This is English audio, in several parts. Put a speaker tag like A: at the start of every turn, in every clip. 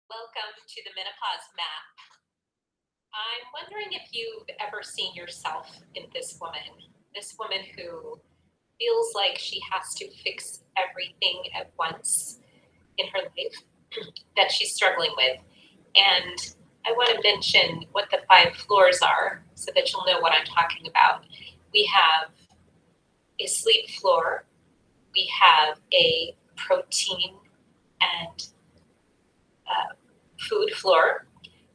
A: Welcome to the Menopause Map. I'm wondering if you've ever seen yourself in this woman who feels like she has to fix everything at once in her life that she's struggling with. And I want to mention what the 5 floors are so that you'll know what I'm talking about. We have a sleep floor, we have a protein and food floor,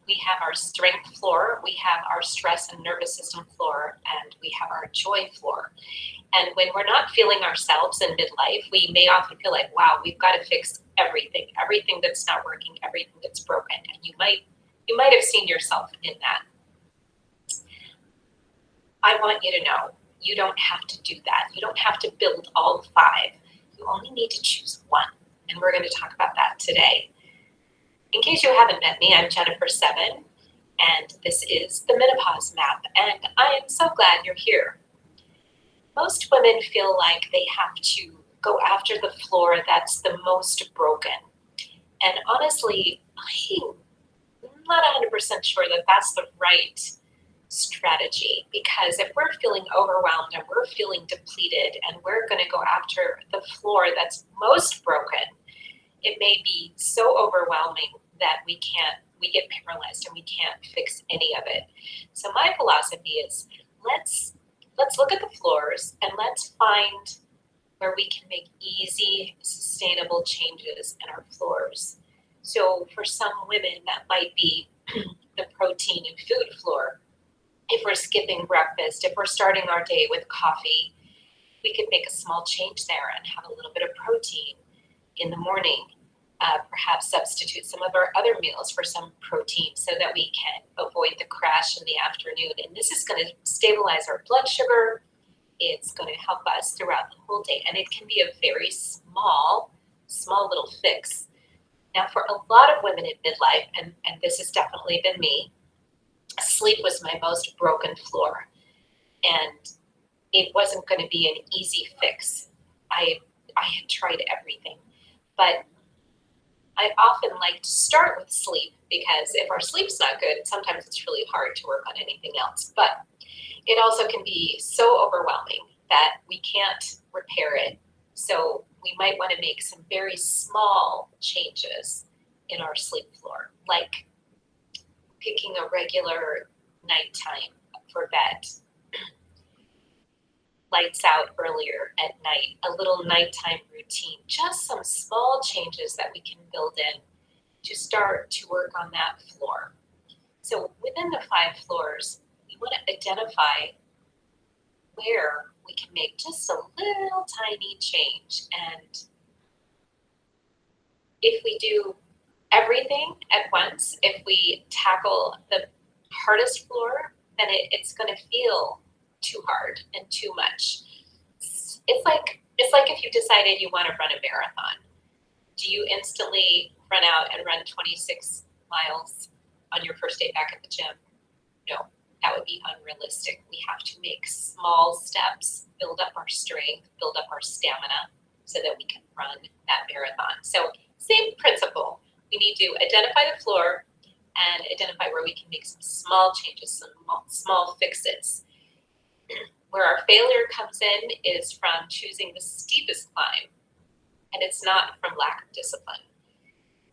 A: we have our strength floor, we have our stress and nervous system floor, and we have our joy floor. And when we're not feeling ourselves in midlife, we may often feel like, wow, we've got to fix everything that's not working, everything that's broken. And you might have seen yourself in that. I want you to know you don't have to do that. You don't have to build all 5. You only need to choose one. And we're going to talk about that today. In case you haven't met me, I'm Jennifer Seven, and this is the Menopause Map, and I am so glad you're here. Most women feel like they have to go after the floor that's the most broken. And honestly, I'm not 100% sure that that's the right strategy, because if we're feeling overwhelmed and we're feeling depleted and we're going to go after the floor that's most broken, it may be so overwhelming that we get paralyzed and we can't fix any of it. So my philosophy is let's look at the floors and let's find where we can make easy, sustainable changes in our floors. So for some women, that might be the protein and food floor. If we're skipping breakfast, if we're starting our day with coffee, we could make a small change there and have a little bit of protein in the morning. Perhaps substitute some of our other meals for some protein so that we can avoid the crash in the afternoon. And this is going to stabilize our blood sugar. It's going to help us throughout the whole day. And it can be a very small little fix. Now, for a lot of women in midlife, and this has definitely been me, sleep was my most broken floor. And it wasn't going to be an easy fix. I had tried everything. But I often like to start with sleep, because if our sleep's not good, sometimes it's really hard to work on anything else. But it also can be so overwhelming that we can't repair it. So we might want to make some very small changes in our sleep floor, like picking a regular nighttime for bed, lights out earlier at night, a little nighttime routine, just some small changes that we can build in to start to work on that floor. So within the 5 floors, we want to identify where we can make just a little tiny change. And if we do everything at once, if we tackle the hardest floor, then it's going to feel too hard and too much. It's like if you decided you want to run a marathon. Do you instantly run out and run 26 miles on your first day back at the gym? No, that would be unrealistic. We have to make small steps, build up our strength, build up our stamina so that we can run that marathon. So same principle. We need to identify the floor and identify where we can make some small changes, some small fixes. Where our failure comes in is from choosing the steepest climb, and it's not from lack of discipline.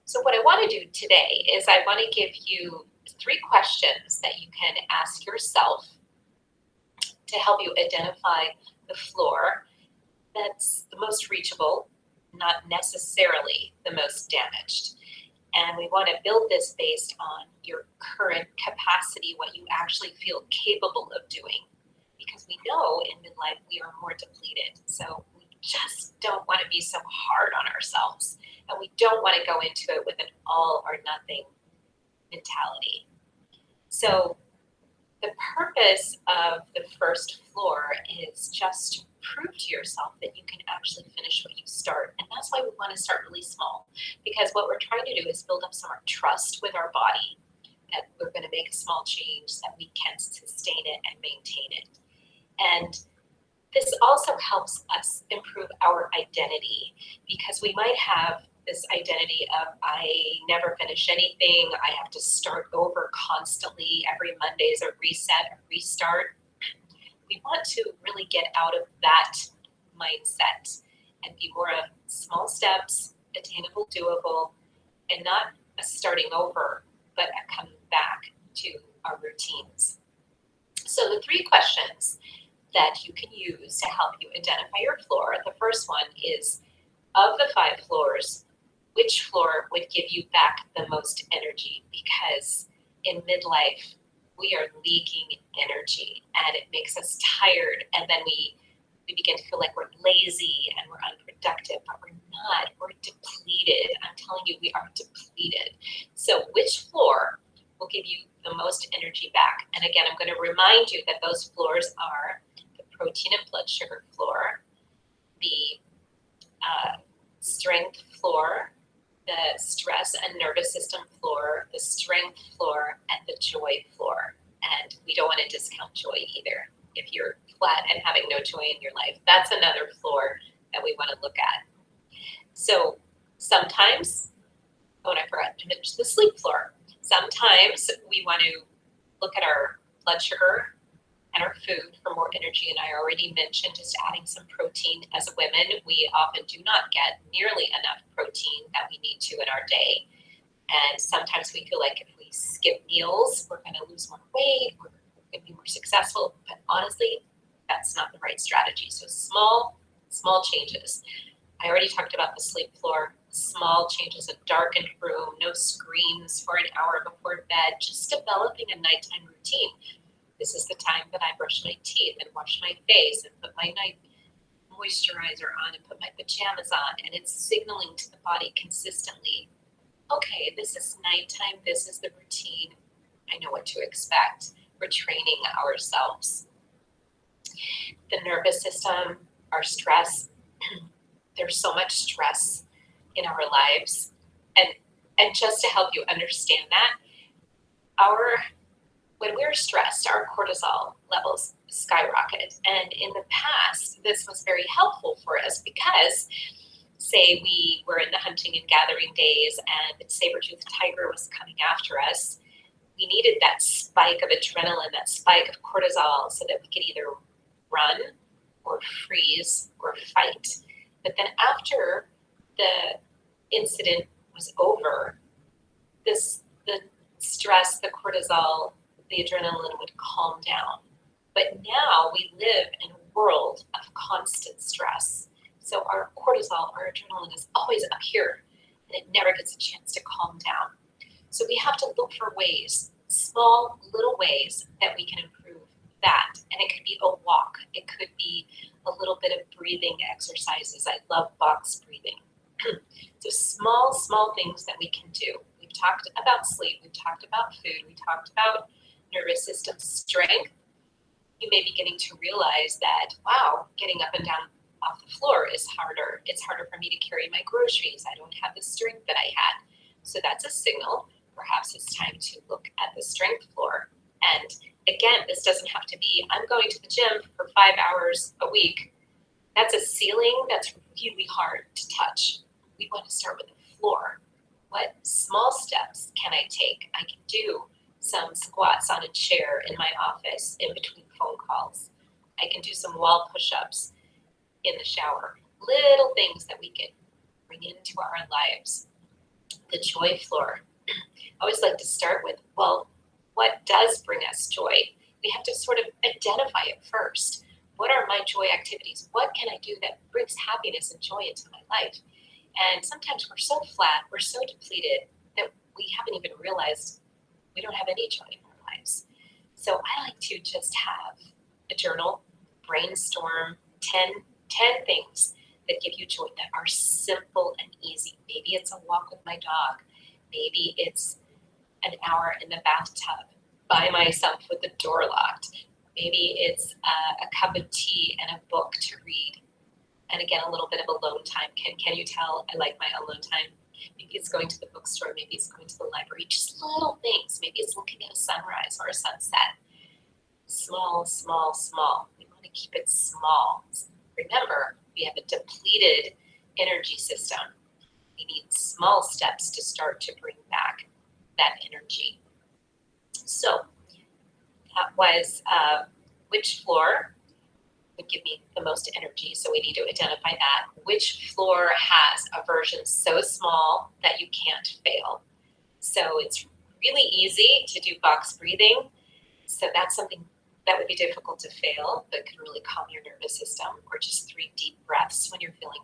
A: So what I want to do today is I want to give you 3 questions that you can ask yourself to help you identify the floor that's the most reachable, not necessarily the most damaged. And we want to build this based on your current capacity, what you actually feel capable of doing. Because we know in midlife we are more depleted. So we just don't want to be so hard on ourselves. And we don't want to go into it with an all or nothing mentality. So the purpose of the first floor is just to prove to yourself that you can actually finish what you start. And that's why we want to start really small. Because what we're trying to do is build up some trust with our body, that we're going to make a small change, that we can sustain it and maintain it. And this also helps us improve our identity, because we might have this identity of I never finish anything. I have to start over constantly. Every Monday is a reset, a restart. We want to really get out of that mindset and be more of small steps, attainable, doable, and not a starting over, but a coming back to our routines. So the 3 questions that you can use to help you identify your floor. The first one is, of the 5 floors, which floor would give you back the most energy? Because in midlife, we are leaking energy and it makes us tired, and then we begin to feel like we're lazy and we're unproductive, but we're not. We're depleted. I'm telling you, we are depleted. So which floor will give you the most energy back? And again, I'm going to remind you that those floors are the protein and blood sugar floor, the strength floor, the stress and nervous system floor, the strength floor, and the joy floor. And we don't want to discount joy either. If you're flat and having no joy in your life, that's another floor that we want to look at. So sometimes, oh, and I forgot to mention the sleep floor. Sometimes we want to look at our blood sugar and our food for more energy. And I already mentioned just adding some protein. As women, we often do not get nearly enough protein that we need to in our day. And sometimes we feel like if we skip meals, we're going to lose more weight, we're going to be more successful. But honestly, that's not the right strategy. So small changes. I already talked about the sleep floor. Small changes, a darkened room, no screens for an hour before bed, just developing a nighttime routine. This is the time that I brush my teeth and wash my face and put my night moisturizer on and put my pajamas on. And it's signaling to the body consistently, okay, this is nighttime, this is the routine. I know what to expect. We're training ourselves. The nervous system, our stress, there's so much stress in our lives. And just to help you understand that, when we're stressed, our cortisol levels skyrocket. And in the past, this was very helpful for us because, say we were in the hunting and gathering days and a saber-toothed tiger was coming after us, we needed that spike of adrenaline, that spike of cortisol, so that we could either run or freeze or fight. But then after the incident was over, the stress, the cortisol, the adrenaline would calm down. But now we live in a world of constant stress. So our cortisol, our adrenaline is always up here, and it never gets a chance to calm down. So we have to look for ways, small little ways that we can improve that. And it could be a walk. It could be a little bit of breathing exercises. I love box breathing. So small things that we can do. We've talked about sleep. We've talked about food. We talked about nervous system strength. You may be getting to realize that, wow, getting up and down off the floor is harder. It's harder for me to carry my groceries. I don't have the strength that I had. So that's a signal. Perhaps it's time to look at the strength floor. And again, this doesn't have to be, I'm going to the gym for 5 hours a week. That's a ceiling that's really hard to touch. We want to start with the floor. What small steps can I take? I can do some squats on a chair in my office in between phone calls. I can do some wall push-ups in the shower. Little things that we can bring into our lives. The joy floor. I always like to start with, well, what does bring us joy? We have to sort of identify it first. What are my joy activities? What can I do that brings happiness and joy into my life? And sometimes we're so flat, we're so depleted that we haven't even realized we don't have any joy in our lives. So I like to just have a journal, brainstorm 10 things that give you joy, that are simple and easy. Maybe it's a walk with my dog. Maybe it's an hour in the bathtub by myself with the door locked. Maybe it's a cup of tea and a book to read. And again, a little bit of alone time. Can you tell I like my alone time? Maybe it's going to the bookstore. Maybe it's going to the library. Just little things. Maybe it's looking at a sunrise or a sunset. Small. We want to keep it small. Remember, we have a depleted energy system. We need small steps to start to bring back that energy. So that was which floor would give me the most energy. So we need to identify that. Which floor has a version so small that you can't fail? So it's really easy to do box breathing. So that's something that would be difficult to fail, but can really calm your nervous system, or just 3 deep breaths when you're feeling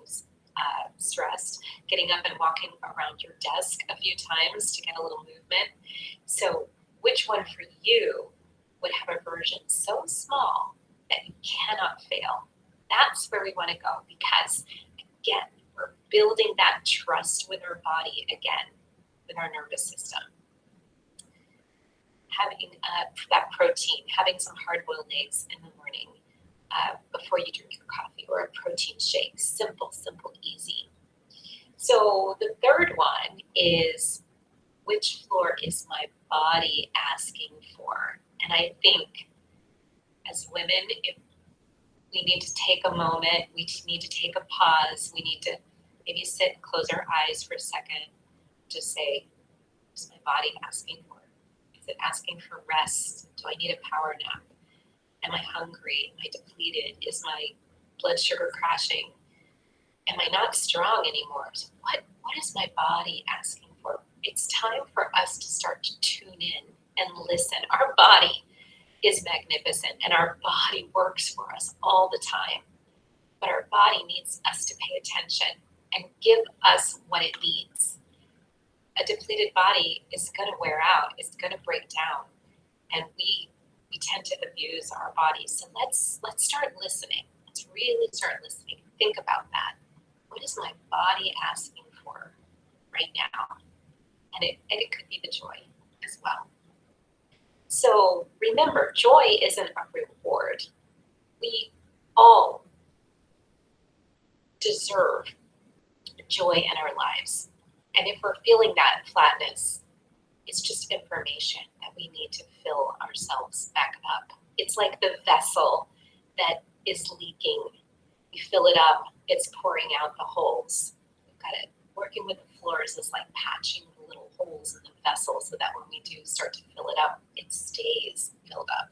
A: stressed. Getting up and walking around your desk a few times to get a little movement. So which one for you would have a version so small that you cannot fail? That's where we want to go, because again, we're building that trust with our body again, with our nervous system. Having that protein, having some hard-boiled eggs in the morning before you drink your coffee, or a protein shake. Simple, easy. So the third one is, which floor is my body asking for? And I think as women, if we need to take a moment, we need to take a pause, we need to maybe sit, close our eyes for a second, just say, what's my body asking for? Is it asking for rest? Do I need a power nap? Am I hungry? Am I depleted? Is my blood sugar crashing? Am I not strong anymore? So what is my body asking for? It's time for us to start to tune in and listen. Our body is magnificent, and our body works for us all the time. But our body needs us to pay attention and give us what it needs. A depleted body is going to wear out, it's going to break down, and we tend to abuse our bodies. So let's start listening. Let's really start listening. Think about that. What is my body asking for right now? And it could be the joy as well. So remember, joy isn't a reward. We all deserve joy in our lives. And if we're feeling that flatness, it's just information that we need to fill ourselves back up. It's like the vessel that is leaking. You fill it up, it's pouring out the holes. We've got it. Working with the floors is like patching the little holes in the vessel so that when we do start to fill it up, it stays filled up.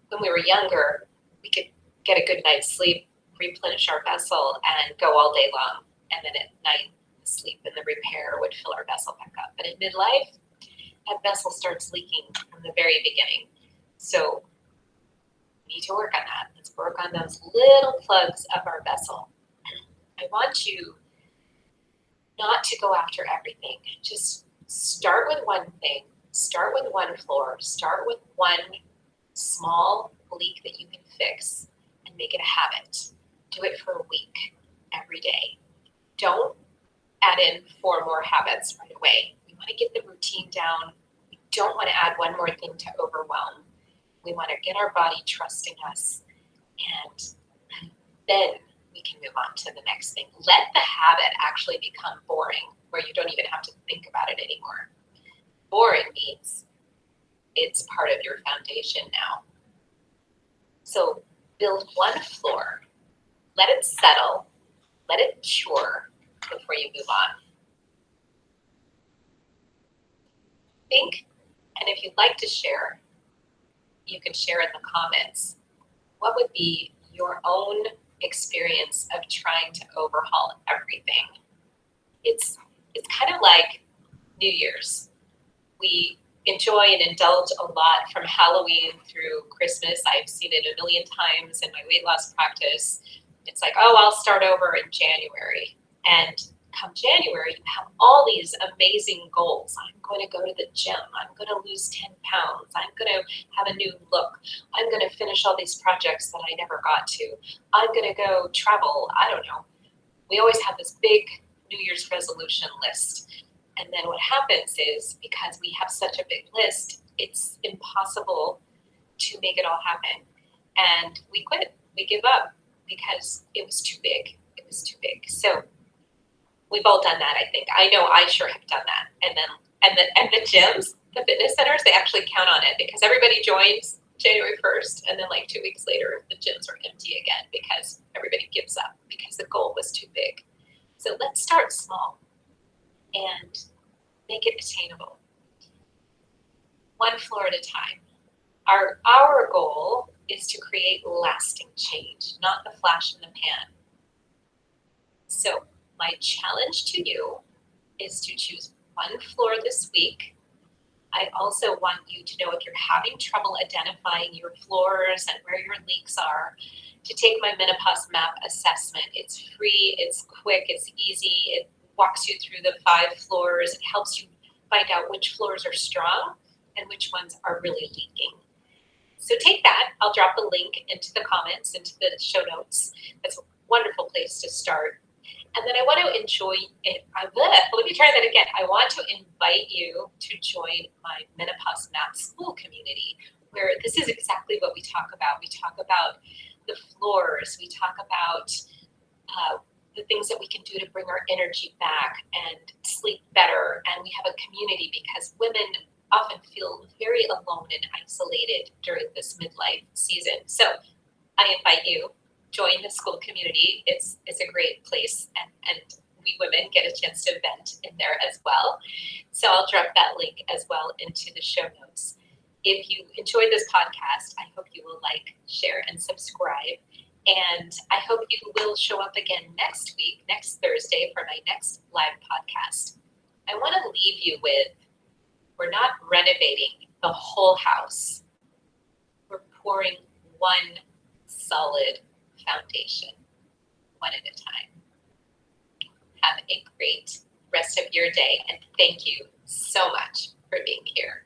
A: When we were younger, we could get a good night's sleep, replenish our vessel, and go all day long. And then at night, the sleep and the repair would fill our vessel back up. But in midlife, that vessel starts leaking from the very beginning. So we need to work on that. Let's work on those little plugs of our vessel. I want you not to go after everything. Just start with one thing. Start with one floor. Start with one small leak that you can fix and make it a habit. Do it for a week, every day. Don't add in 4 more habits right away. We want to get the routine down. We don't want to add one more thing to overwhelm. We want to get our body trusting us, and then we can move on to the next thing. Let the habit actually become boring, where you don't even have to think about it anymore. Boring means it's part of your foundation now. So build one floor, let it settle, let it cure before you move on. Think, and if you'd like to share, you can share in the comments, what would be your own experience of trying to overhaul everything? It's kind of like New Year's. We enjoy and indulge a lot from Halloween through Christmas. I've seen it a million times in my weight loss practice. It's like, oh, I'll start over in January. And come January, you have all these amazing goals. I'm going to go to the gym. I'm going to lose 10 pounds. I'm going to have a new look. I'm going to finish all these projects that I never got to. I'm going to go travel. I don't know. We always have this big New Year's resolution list. And then what happens is, because we have such a big list, it's impossible to make it all happen. And we quit. We give up because it was too big. It was too big. So we've all done that, I think. I know I sure have done that. And the gyms, the fitness centers, they actually count on it because everybody joins January 1st, and then like 2 weeks later, the gyms are empty again because everybody gives up because the goal was too big. So let's start small. and make it attainable. One floor at a time. Our goal is to create lasting change, not the flash in the pan. So my challenge to you is to choose one floor this week. I also want you to know if you're having trouble identifying your floors and where your leaks are, to take my Menopause Map assessment. It's free, it's quick, it's easy. It walks you through the 5 floors. It helps you find out which floors are strong and which ones are really leaking. So take that. I'll drop the link into the comments, into the show notes. That's a wonderful place to start. And then I want to let me try that again. I want to invite you to join my Menopause Map school community, where this is exactly what we talk about. We talk about the floors. We talk about the things that we can do to bring our energy back and sleep better. And we have a community because women often feel very alone and isolated during this midlife season. So I invite you, join the school community. It's a great place, and we women get a chance to vent in there as well. So I'll drop that link as well into the show notes. If you enjoyed this podcast, I hope you will like, share, and subscribe. And I hope you will show up again next week, next Thursday, for my next live podcast. I want to leave you with, we're not renovating the whole house. We're pouring one solid foundation, one at a time. Have a great rest of your day, and thank you so much for being here.